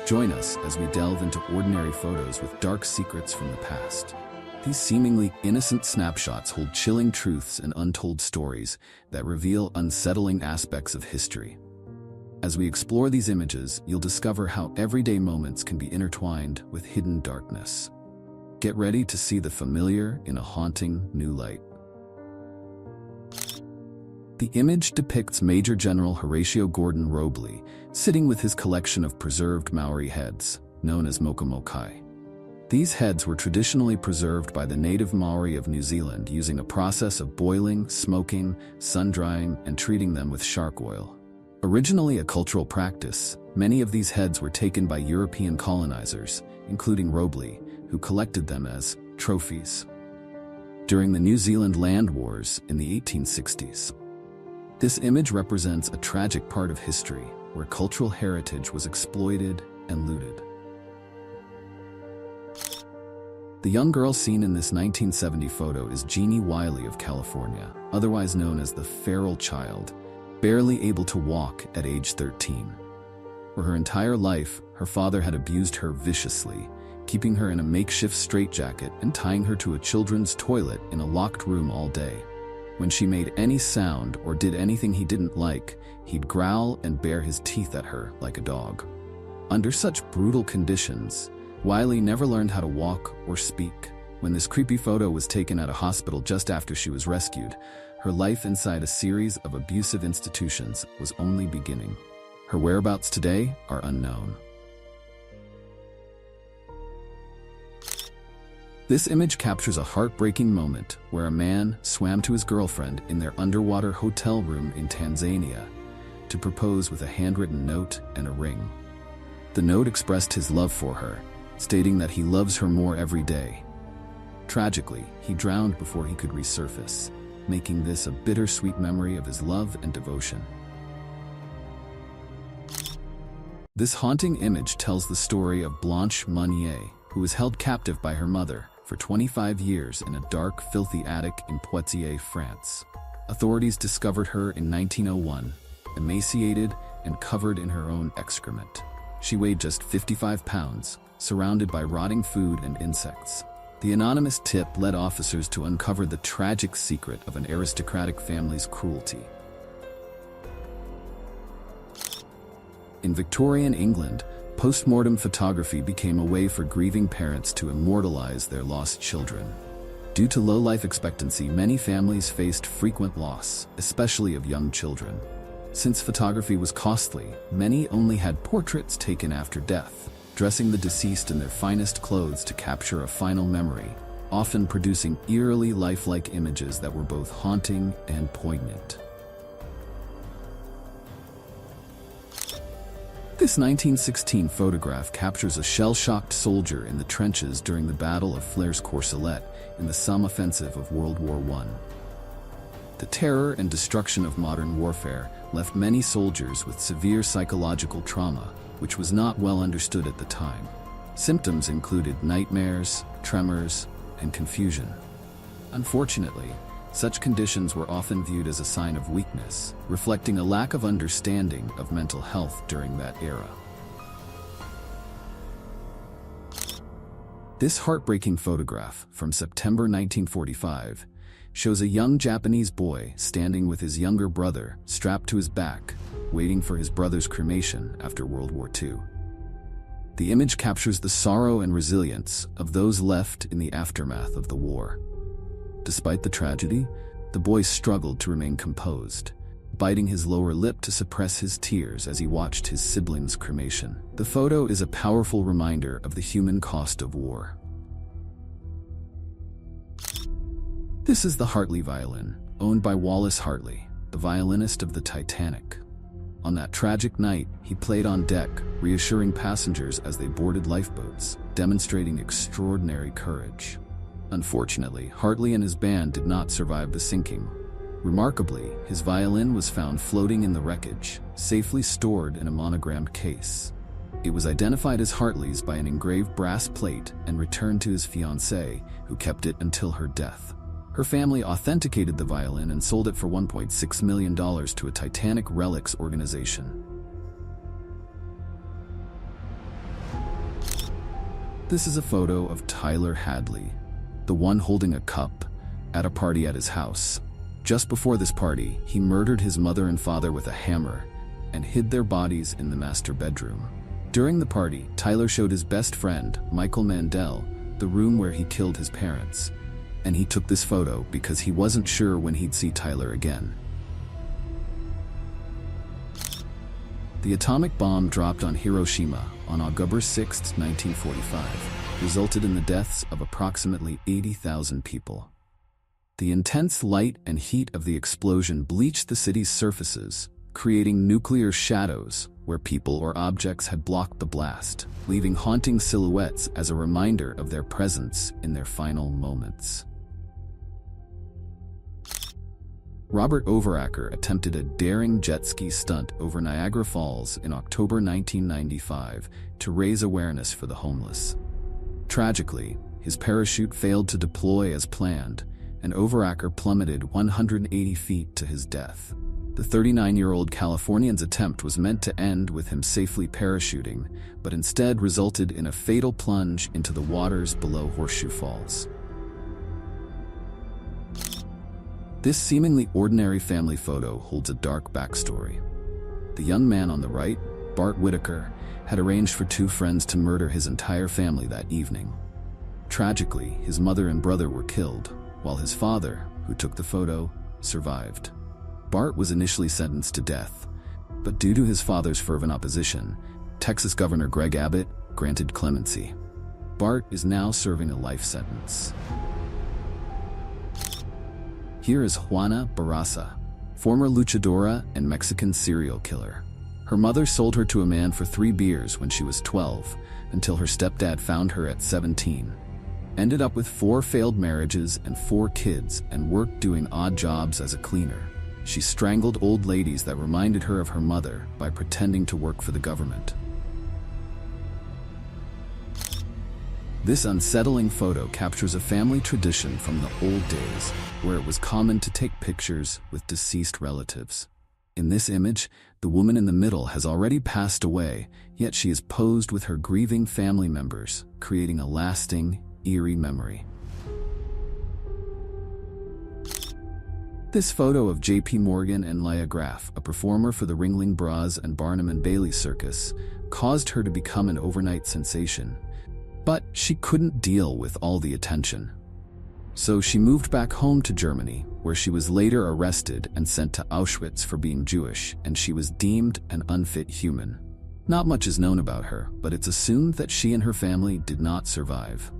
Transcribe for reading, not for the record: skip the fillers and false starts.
Join us as we delve into ordinary photos with dark secrets from the past. These seemingly innocent snapshots hold chilling truths and untold stories that reveal unsettling aspects of history. As we explore these images, you'll discover how everyday moments can be intertwined with hidden darkness. Get ready to see the familiar in a haunting new light. The image depicts Major General Horatio Gordon Robley sitting with his collection of preserved Maori heads, known as mokomokai. These heads were traditionally preserved by the native Maori of New Zealand using a process of boiling, smoking, sun-drying, and treating them with shark oil. Originally a cultural practice, many of these heads were taken by European colonizers, including Robley, who collected them as trophies. During the New Zealand Land Wars in the 1860s, this image represents a tragic part of history where cultural heritage was exploited and looted. The young girl seen in this 1970 photo is Jeannie Wiley of California, otherwise known as the feral child, barely able to walk at age 13. For her entire life, her father had abused her viciously, keeping her in a makeshift straitjacket and tying her to a children's toilet in a locked room all day. When she made any sound or did anything he didn't like, he'd growl and bare his teeth at her like a dog. Under such brutal conditions, Wiley never learned how to walk or speak. When this creepy photo was taken at a hospital just after she was rescued, her life inside a series of abusive institutions was only beginning. Her whereabouts today are unknown. This image captures a heartbreaking moment where a man swam to his girlfriend in their underwater hotel room in Tanzania to propose with a handwritten note and a ring. The note expressed his love for her, stating that he loves her more every day. Tragically, he drowned before he could resurface, making this a bittersweet memory of his love and devotion. This haunting image tells the story of Blanche Monnier, who was held captive by her mother for 25 years in a dark, filthy attic in Poitiers, France. Authorities discovered her in 1901, emaciated and covered in her own excrement. She weighed just 55 pounds, surrounded by rotting food and insects. The anonymous tip led officers to uncover the tragic secret of an aristocratic family's cruelty. In Victorian England, post-mortem photography became a way for grieving parents to immortalize their lost children. Due to low life expectancy, many families faced frequent loss, especially of young children. Since photography was costly, many only had portraits taken after death, dressing the deceased in their finest clothes to capture a final memory, often producing eerily lifelike images that were both haunting and poignant. This 1916 photograph captures a shell-shocked soldier in the trenches during the Battle of Flers-Courcelette in the Somme offensive of World War I. The terror and destruction of modern warfare left many soldiers with severe psychological trauma, which was not well understood at the time. Symptoms included nightmares, tremors, and confusion. Unfortunately, such conditions were often viewed as a sign of weakness, reflecting a lack of understanding of mental health during that era. This heartbreaking photograph from September 1945 shows a young Japanese boy standing with his younger brother strapped to his back, waiting for his brother's cremation after World War II. The image captures the sorrow and resilience of those left in the aftermath of the war. Despite the tragedy, the boy struggled to remain composed, biting his lower lip to suppress his tears as he watched his siblings' cremation. The photo is a powerful reminder of the human cost of war. This is the Hartley violin, owned by Wallace Hartley, the violinist of the Titanic. On that tragic night, he played on deck, reassuring passengers as they boarded lifeboats, demonstrating extraordinary courage. Unfortunately, Hartley and his band did not survive the sinking. Remarkably, his violin was found floating in the wreckage, safely stored in a monogrammed case. It was identified as Hartley's by an engraved brass plate and returned to his fiancée, who kept it until her death. Her family authenticated the violin and sold it for $1.6 million to a Titanic relics organization. This is a photo of Tyler Hadley, the one holding a cup, at a party at his house. Just before this party, he murdered his mother and father with a hammer and hid their bodies in the master bedroom. During the party, Tyler showed his best friend, Michael Mandel, the room where he killed his parents, and he took this photo because he wasn't sure when he'd see Tyler again. The atomic bomb dropped on Hiroshima on October 6, 1945, resulted in the deaths of approximately 80,000 people. The intense light and heat of the explosion bleached the city's surfaces, creating nuclear shadows where people or objects had blocked the blast, leaving haunting silhouettes as a reminder of their presence in their final moments. Robert Overacker attempted a daring jet ski stunt over Niagara Falls in October 1995 to raise awareness for the homeless. Tragically, his parachute failed to deploy as planned, and Overacker plummeted 180 feet to his death. The 39-year-old Californian's attempt was meant to end with him safely parachuting, but instead resulted in a fatal plunge into the waters below Horseshoe Falls. This seemingly ordinary family photo holds a dark backstory. The young man on the right, Bart Whitaker, had arranged for two friends to murder his entire family that evening. Tragically, his mother and brother were killed, while his father, who took the photo, survived. Bart was initially sentenced to death, but due to his father's fervent opposition, Texas Governor Greg Abbott granted clemency. Bart is now serving a life sentence. Here is Juana Barraza, former luchadora and Mexican serial killer. Her mother sold her to a man for 3 beers when she was 12, until her stepdad found her at 17. Ended up with 4 failed marriages and 4 kids, and worked doing odd jobs as a cleaner. She strangled old ladies that reminded her of her mother by pretending to work for the government. This unsettling photo captures a family tradition from the old days, where it was common to take pictures with deceased relatives. In this image, the woman in the middle has already passed away, yet she is posed with her grieving family members, creating a lasting, eerie memory. This photo of J.P. Morgan and Lia Graf, a performer for the Ringling Bras and Barnum and Bailey Circus, caused her to become an overnight sensation. But she couldn't deal with all the attention. So she moved back home to Germany, where she was later arrested and sent to Auschwitz for being Jewish, and she was deemed an unfit human. Not much is known about her, but it's assumed that she and her family did not survive.